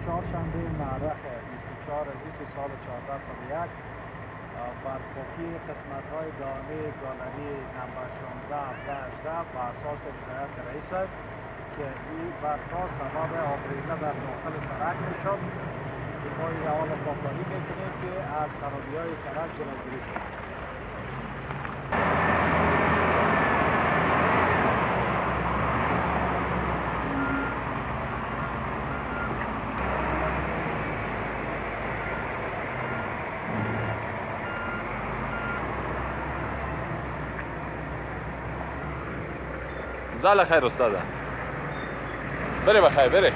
چهارشنبه مورخ 24 سال 1401 برپاکی قسمت های دانه گالری نمبر 16 17 18 با اساس هدایت رئیس است که این برفا سبب آبریزه در داخل سرک می شد که ما این حال پاکانی میکنیم که از خرابی های سرک جلوگیری کنیم. زال خیر استاده. بره بخیر بره.